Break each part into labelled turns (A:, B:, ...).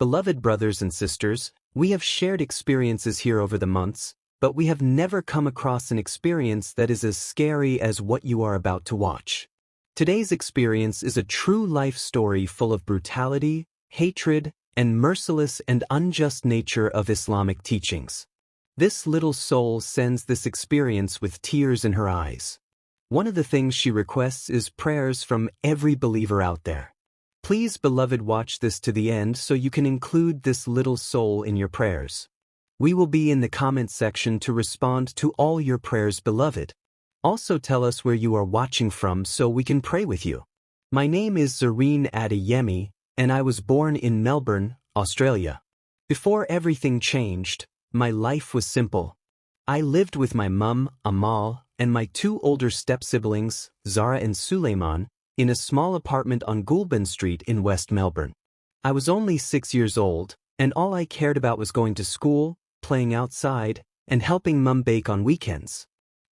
A: Beloved brothers and sisters, we have shared experiences here over the months, but we have never come across an experience that is as scary as what you are about to watch. Today's experience is a true life story full of brutality, hatred, and merciless and unjust nature of Islamic teachings. This little soul sends this experience with tears in her eyes. One of the things she requests is prayers from every believer out there. Please, beloved, watch this to the end so you can include this little soul in your prayers. We will be in the comments section to respond to all your prayers, beloved. Also tell us where you are watching from so we can pray with you. My name is Zareen Adeyemi, and I was born in Melbourne, Australia. Before everything changed, my life was simple. I lived with my mum, Amal, and my two older step-siblings, Zara and Suleiman, in a small apartment on Goulburn Street in West Melbourne. I was only 6 years old, and all I cared about was going to school, playing outside, and helping Mum bake on weekends.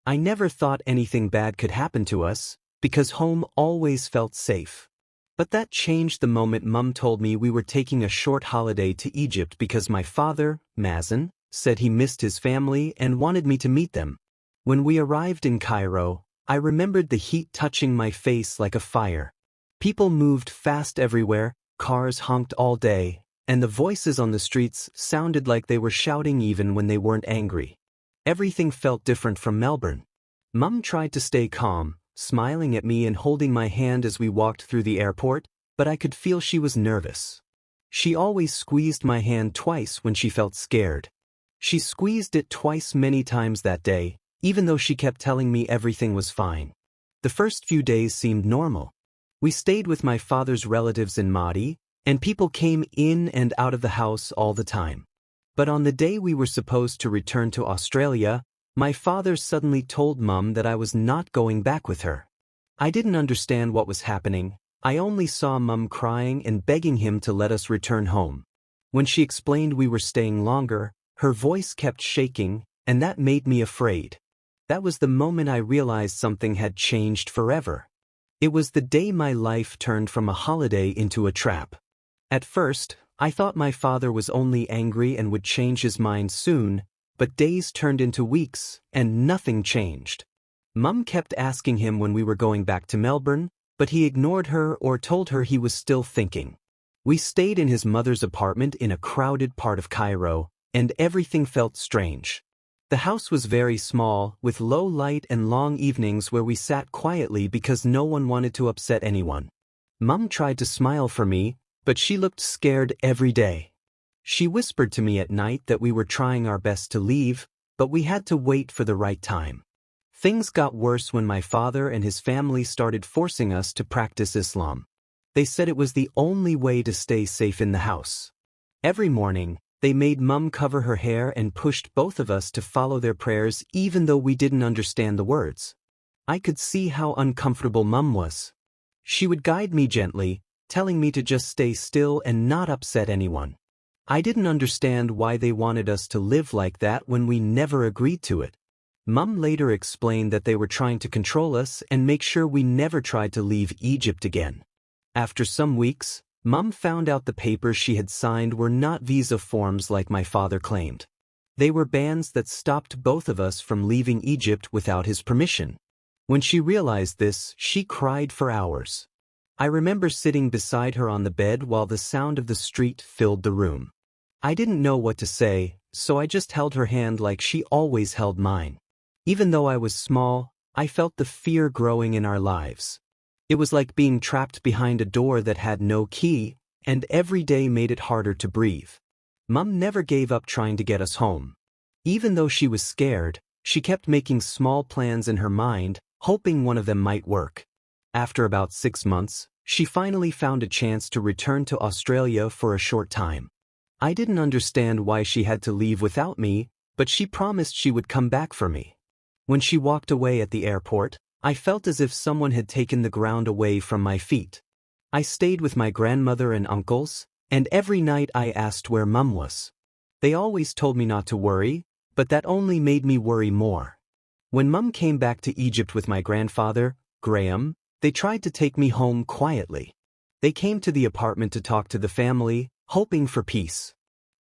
A: I never thought anything bad could happen to us, because home always felt safe. But that changed the moment Mum told me we were taking a short holiday to Egypt because my father, Mazen, said he missed his family and wanted me to meet them. When we arrived in Cairo, I remembered the heat touching my face like a fire. People moved fast everywhere, cars honked all day, and the voices on the streets sounded like they were shouting even when they weren't angry. Everything felt different from Melbourne. Mum tried to stay calm, smiling at me and holding my hand as we walked through the airport, but I could feel she was nervous. She always squeezed my hand twice when she felt scared. She squeezed it twice many times that day, even though she kept telling me everything was fine. The first few days seemed normal. We stayed with my father's relatives in Mahdi, and people came in and out of the house all the time. But on the day we were supposed to return to Australia, my father suddenly told Mum that I was not going back with her. I didn't understand what was happening. I only saw Mum crying and begging him to let us return home. When she explained we were staying longer, her voice kept shaking, and that made me afraid. That was the moment I realized something had changed forever. It was the day my life turned from a holiday into a trap. At first, I thought my father was only angry and would change his mind soon, but days turned into weeks, and nothing changed. Mum kept asking him when we were going back to Melbourne, but he ignored her or told her he was still thinking. We stayed in his mother's apartment in a crowded part of Cairo, and everything felt strange. The house was very small, with low light and long evenings where we sat quietly because no one wanted to upset anyone. Mum tried to smile for me, but she looked scared every day. She whispered to me at night that we were trying our best to leave, but we had to wait for the right time. Things got worse when my father and his family started forcing us to practice Islam. They said it was the only way to stay safe in the house. Every morning, they made Mum cover her hair and pushed both of us to follow their prayers even though we didn't understand the words. I could see how uncomfortable Mum was. She would guide me gently, telling me to just stay still and not upset anyone. I didn't understand why they wanted us to live like that when we never agreed to it. Mum later explained that they were trying to control us and make sure we never tried to leave Egypt again. After some weeks, Mum found out the papers she had signed were not visa forms like my father claimed. They were bans that stopped both of us from leaving Egypt without his permission. When she realized this, she cried for hours. I remember sitting beside her on the bed while the sound of the street filled the room. I didn't know what to say, so I just held her hand like she always held mine. Even though I was small, I felt the fear growing in our lives. It was like being trapped behind a door that had no key, and every day made it harder to breathe. Mum never gave up trying to get us home. Even though she was scared, she kept making small plans in her mind, hoping one of them might work. After about 6 months, she finally found a chance to return to Australia for a short time. I didn't understand why she had to leave without me, but she promised she would come back for me. When she walked away at the airport, I felt as if someone had taken the ground away from my feet. I stayed with my grandmother and uncles, and every night I asked where Mum was. They always told me not to worry, but that only made me worry more. When Mum came back to Egypt with my grandfather, Graham, they tried to take me home quietly. They came to the apartment to talk to the family, hoping for peace.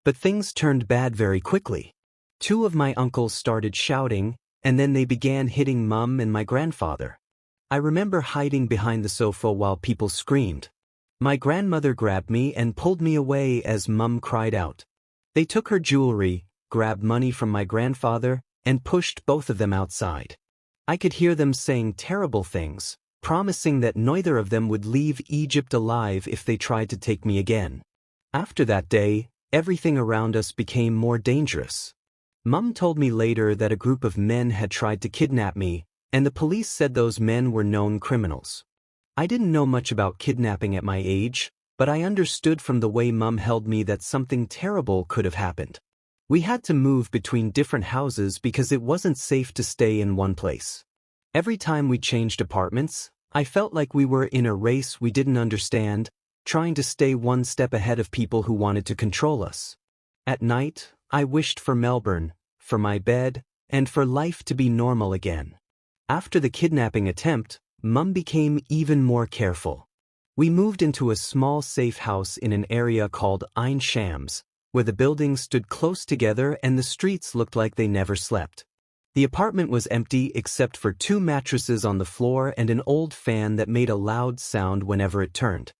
A: But things turned bad very quickly. Two of my uncles started shouting, and then they began hitting Mum and my grandfather. I remember hiding behind the sofa while people screamed. My grandmother grabbed me and pulled me away as Mum cried out. They took her jewelry, grabbed money from my grandfather, and pushed both of them outside. I could hear them saying terrible things, promising that neither of them would leave Egypt alive if they tried to take me again. After that day, everything around us became more dangerous. Mum told me later that a group of men had tried to kidnap me, and the police said those men were known criminals. I didn't know much about kidnapping at my age, but I understood from the way Mum held me that something terrible could have happened. We had to move between different houses because it wasn't safe to stay in one place. Every time we changed apartments, I felt like we were in a race we didn't understand, trying to stay one step ahead of people who wanted to control us. At night, I wished for Melbourne, for my bed, and for life to be normal again. After the kidnapping attempt, Mum became even more careful. We moved into a small safe house in an area called Ain Shams, where the buildings stood close together and the streets looked like they never slept. The apartment was empty except for 2 mattresses on the floor and an old fan that made a loud sound whenever it turned.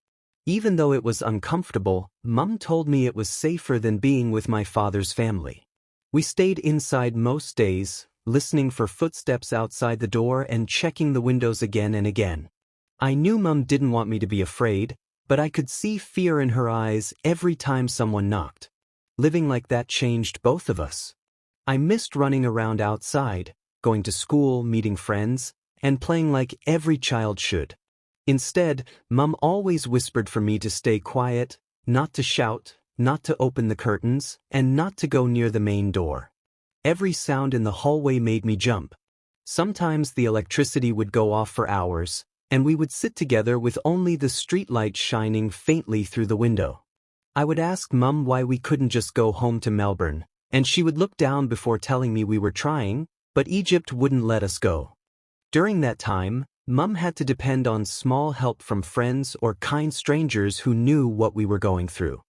A: Even though it was uncomfortable, Mum told me it was safer than being with my father's family. We stayed inside most days, listening for footsteps outside the door and checking the windows again and again. I knew Mum didn't want me to be afraid, but I could see fear in her eyes every time someone knocked. Living like that changed both of us. I missed running around outside, going to school, meeting friends, and playing like every child should. Instead, Mum always whispered for me to stay quiet, not to shout, not to open the curtains, and not to go near the main door. Every sound in the hallway made me jump. Sometimes the electricity would go off for hours, and we would sit together with only the streetlight shining faintly through the window. I would ask Mum why we couldn't just go home to Melbourne, and she would look down before telling me we were trying, but Egypt wouldn't let us go. During that time, Mum had to depend on small help from friends or kind strangers who knew what we were going through.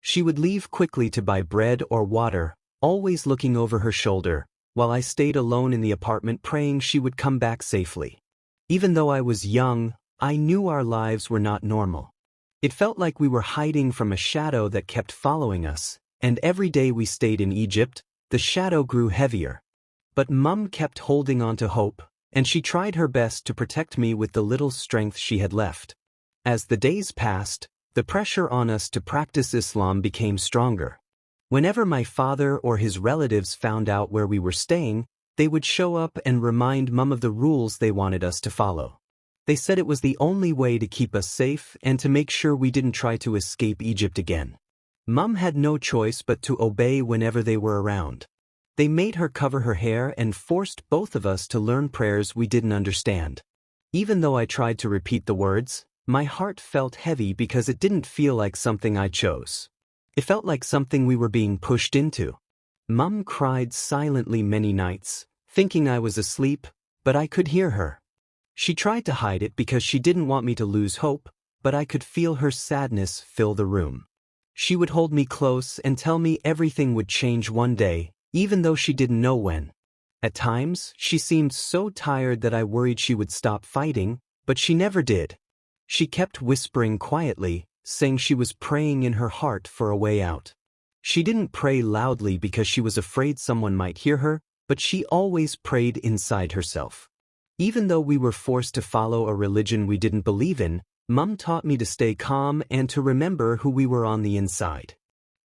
A: She would leave quickly to buy bread or water, always looking over her shoulder, while I stayed alone in the apartment praying she would come back safely. Even though I was young, I knew our lives were not normal. It felt like we were hiding from a shadow that kept following us, and every day we stayed in Egypt, the shadow grew heavier. But Mum kept holding on to hope, and she tried her best to protect me with the little strength she had left. As the days passed, the pressure on us to practice Islam became stronger. Whenever my father or his relatives found out where we were staying, they would show up and remind Mum of the rules they wanted us to follow. They said it was the only way to keep us safe and to make sure we didn't try to escape Egypt again. Mum had no choice but to obey whenever they were around. They made her cover her hair and forced both of us to learn prayers we didn't understand. Even though I tried to repeat the words, my heart felt heavy because it didn't feel like something I chose. It felt like something we were being pushed into. Mum cried silently many nights, thinking I was asleep, but I could hear her. She tried to hide it because she didn't want me to lose hope, but I could feel her sadness fill the room. She would hold me close and tell me everything would change one day, even though she didn't know when. At times, she seemed so tired that I worried she would stop fighting, but she never did. She kept whispering quietly, saying she was praying in her heart for a way out. She didn't pray loudly because she was afraid someone might hear her, but she always prayed inside herself. Even though we were forced to follow a religion we didn't believe in, Mum taught me to stay calm and to remember who we were on the inside.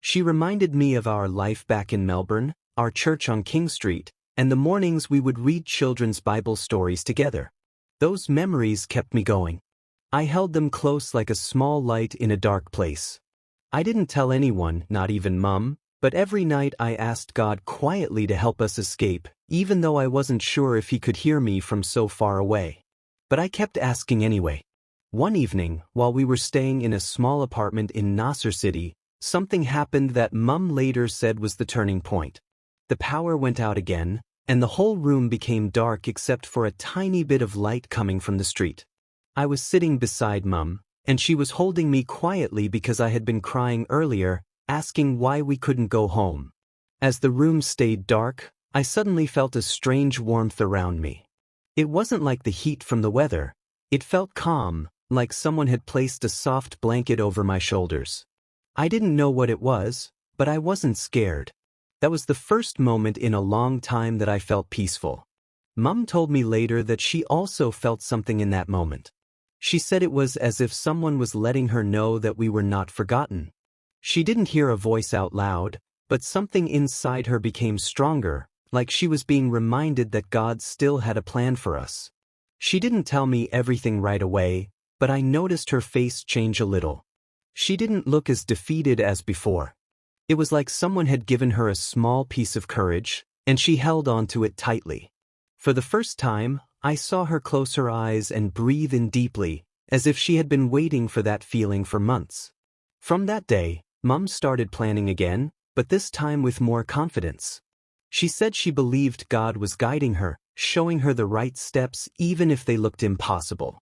A: She reminded me of our life back in Melbourne, our church on King Street, and the mornings we would read children's Bible stories together. Those memories kept me going. I held them close like a small light in a dark place. I didn't tell anyone, not even Mum, but every night I asked God quietly to help us escape, even though I wasn't sure if He could hear me from so far away. But I kept asking anyway. One evening, while we were staying in a small apartment in Nasser City, something happened that Mum later said was the turning point. The power went out again, and the whole room became dark except for a tiny bit of light coming from the street. I was sitting beside Mum, and she was holding me quietly because I had been crying earlier, asking why we couldn't go home. As the room stayed dark, I suddenly felt a strange warmth around me. It wasn't like the heat from the weather. It felt calm, like someone had placed a soft blanket over my shoulders. I didn't know what it was, but I wasn't scared. That was the first moment in a long time that I felt peaceful. Mum told me later that she also felt something in that moment. She said it was as if someone was letting her know that we were not forgotten. She didn't hear a voice out loud, but something inside her became stronger, like she was being reminded that God still had a plan for us. She didn't tell me everything right away, but I noticed her face change a little. She didn't look as defeated as before. It was like someone had given her a small piece of courage, and she held on to it tightly. For the first time, I saw her close her eyes and breathe in deeply, as if she had been waiting for that feeling for months. From that day, Mum started planning again, but this time with more confidence. She said she believed God was guiding her, showing her the right steps even if they looked impossible.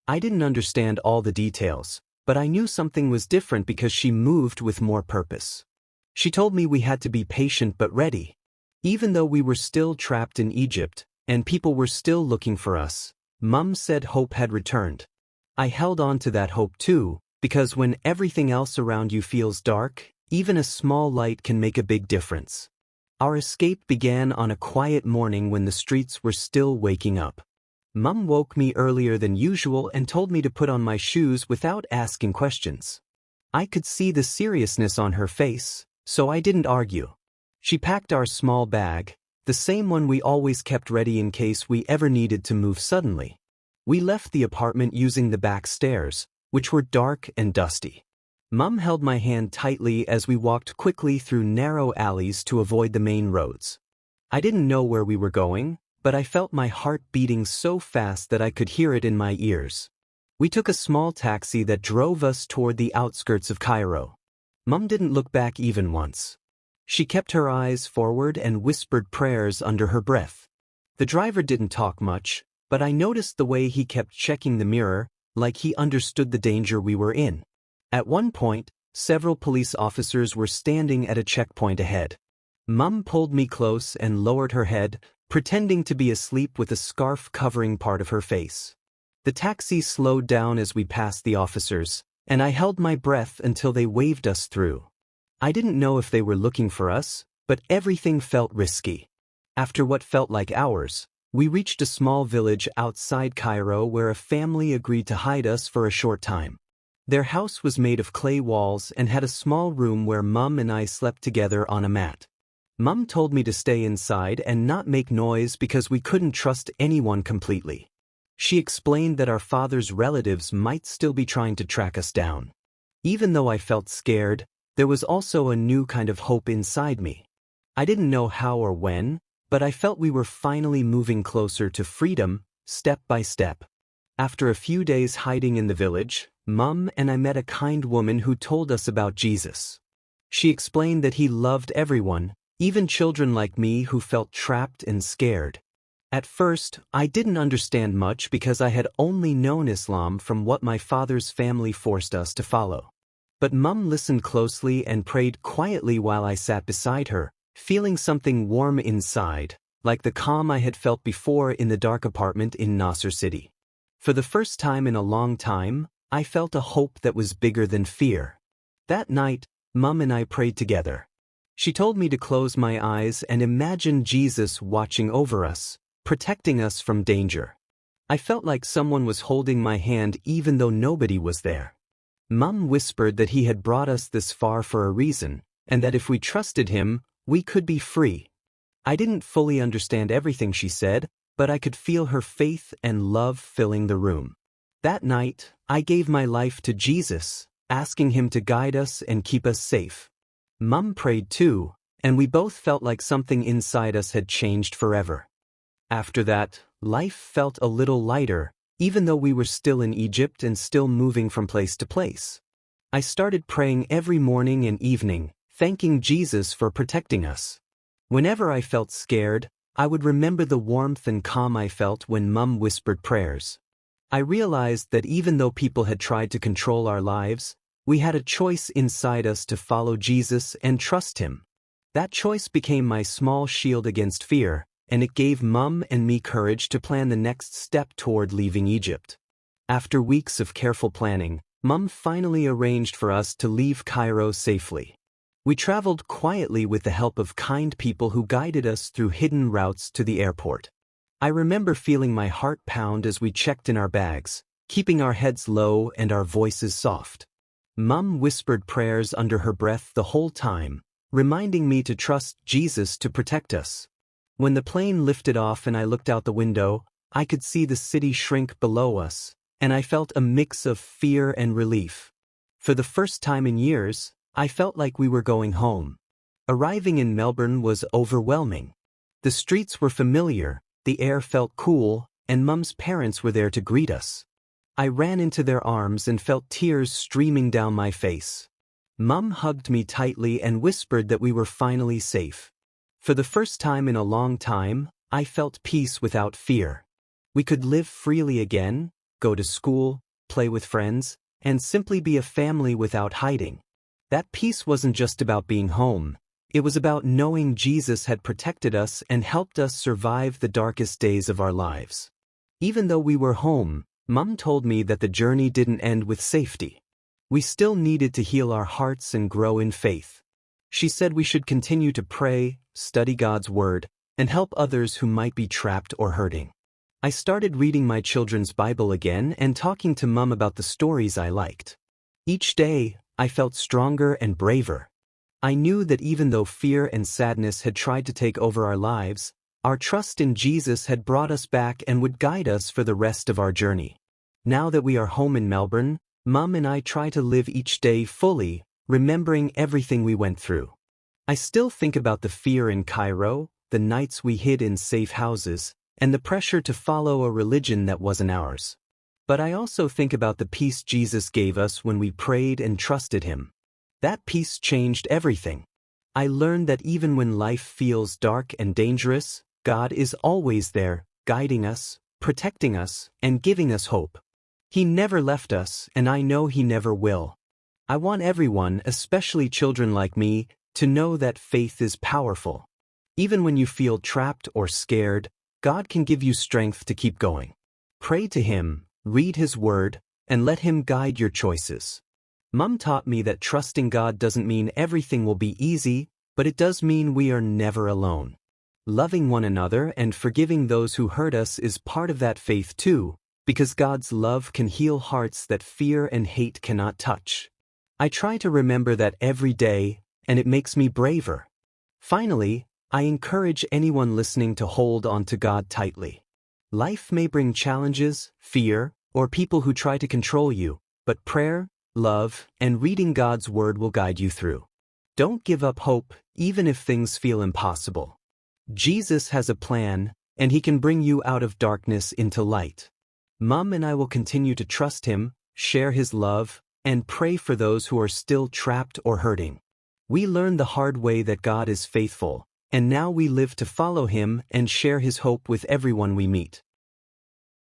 A: I didn't understand all the details, but I knew something was different because she moved with more purpose. She told me we had to be patient but ready. Even though we were still trapped in Egypt, and people were still looking for us, Mum said hope had returned. I held on to that hope too, because when everything else around you feels dark, even a small light can make a big difference. Our escape began on a quiet morning when the streets were still waking up. Mum woke me earlier than usual and told me to put on my shoes without asking questions. I could see the seriousness on her face, so I didn't argue. She packed our small bag, the same one we always kept ready in case we ever needed to move suddenly. We left the apartment using the back stairs, which were dark and dusty. Mum held my hand tightly as we walked quickly through narrow alleys to avoid the main roads. I didn't know where we were going, but I felt my heart beating so fast that I could hear it in my ears. We took a small taxi that drove us toward the outskirts of Cairo. Mum didn't look back even once. She kept her eyes forward and whispered prayers under her breath. The driver didn't talk much, but I noticed the way he kept checking the mirror, like he understood the danger we were in. At one point, several police officers were standing at a checkpoint ahead. Mum pulled me close and lowered her head, pretending to be asleep with a scarf covering part of her face. The taxi slowed down as we passed the officers, and I held my breath until they waved us through. I didn't know if they were looking for us, but everything felt risky. After what felt like hours, we reached a small village outside Cairo where a family agreed to hide us for a short time. Their house was made of clay walls and had a small room where Mum and I slept together on a mat. Mum told me to stay inside and not make noise because we couldn't trust anyone completely. She explained that our father's relatives might still be trying to track us down. Even though I felt scared, there was also a new kind of hope inside me. I didn't know how or when, but I felt we were finally moving closer to freedom, step by step. After a few days hiding in the village, Mum and I met a kind woman who told us about Jesus. She explained that he loved everyone, even children like me who felt trapped and scared. At first, I didn't understand much because I had only known Islam from what my father's family forced us to follow. But Mum listened closely and prayed quietly while I sat beside her, feeling something warm inside, like the calm I had felt before in the dark apartment in Nasser City. For the first time in a long time, I felt a hope that was bigger than fear. That night, Mum and I prayed together. She told me to close my eyes and imagine Jesus watching over us, protecting us from danger. I felt like someone was holding my hand even though nobody was there. Mum whispered that he had brought us this far for a reason, and that if we trusted him, we could be free. I didn't fully understand everything she said, but I could feel her faith and love filling the room. That night, I gave my life to Jesus, asking him to guide us and keep us safe. Mum prayed too, and we both felt like something inside us had changed forever. After that, life felt a little lighter, even though we were still in Egypt and still moving from place to place. I started praying every morning and evening, thanking Jesus for protecting us. Whenever I felt scared, I would remember the warmth and calm I felt when Mum whispered prayers. I realized that even though people had tried to control our lives, we had a choice inside us to follow Jesus and trust him. That choice became my small shield against fear, and it gave Mum and me courage to plan the next step toward leaving Egypt. After weeks of careful planning, Mum finally arranged for us to leave Cairo safely. We traveled quietly with the help of kind people who guided us through hidden routes to the airport. I remember feeling my heart pound as we checked in our bags, keeping our heads low and our voices soft. Mum whispered prayers under her breath the whole time, reminding me to trust Jesus to protect us. When the plane lifted off and I looked out the window, I could see the city shrink below us, and I felt a mix of fear and relief. For the first time in years, I felt like we were going home. Arriving in Melbourne was overwhelming. The streets were familiar, the air felt cool, and Mum's parents were there to greet us. I ran into their arms and felt tears streaming down my face. Mum hugged me tightly and whispered that we were finally safe. For the first time in a long time, I felt peace without fear. We could live freely again, go to school, play with friends, and simply be a family without hiding. That peace wasn't just about being home. It was about knowing Jesus had protected us and helped us survive the darkest days of our lives. Even though we were home, Mum told me that the journey didn't end with safety. We still needed to heal our hearts and grow in faith. She said we should continue to pray, study God's Word, and help others who might be trapped or hurting. I started reading my children's Bible again and talking to Mum about the stories I liked. Each day, I felt stronger and braver. I knew that even though fear and sadness had tried to take over our lives, our trust in Jesus had brought us back and would guide us for the rest of our journey. Now that we are home in Melbourne, Mum and I try to live each day fully, remembering everything we went through. I still think about the fear in Cairo, the nights we hid in safe houses, and the pressure to follow a religion that wasn't ours. But I also think about the peace Jesus gave us when we prayed and trusted him. That peace changed everything. I learned that even when life feels dark and dangerous, God is always there, guiding us, protecting us, and giving us hope. He never left us, and I know he never will. I want everyone, especially children like me, to know that faith is powerful. Even when you feel trapped or scared, God can give you strength to keep going. Pray to him, read his word, and let him guide your choices. Mum taught me that trusting God doesn't mean everything will be easy, but it does mean we are never alone. Loving one another and forgiving those who hurt us is part of that faith too, because God's love can heal hearts that fear and hate cannot touch. I try to remember that every day, and it makes me braver. Finally, I encourage anyone listening to hold on to God tightly. Life may bring challenges, fear, or people who try to control you, but prayer, love, and reading God's word will guide you through. Don't give up hope, even if things feel impossible. Jesus has a plan, and he can bring you out of darkness into light. Mum and I will continue to trust him, share his love, and pray for those who are still trapped or hurting. We learned the hard way that God is faithful, and now we live to follow him and share his hope with everyone we meet.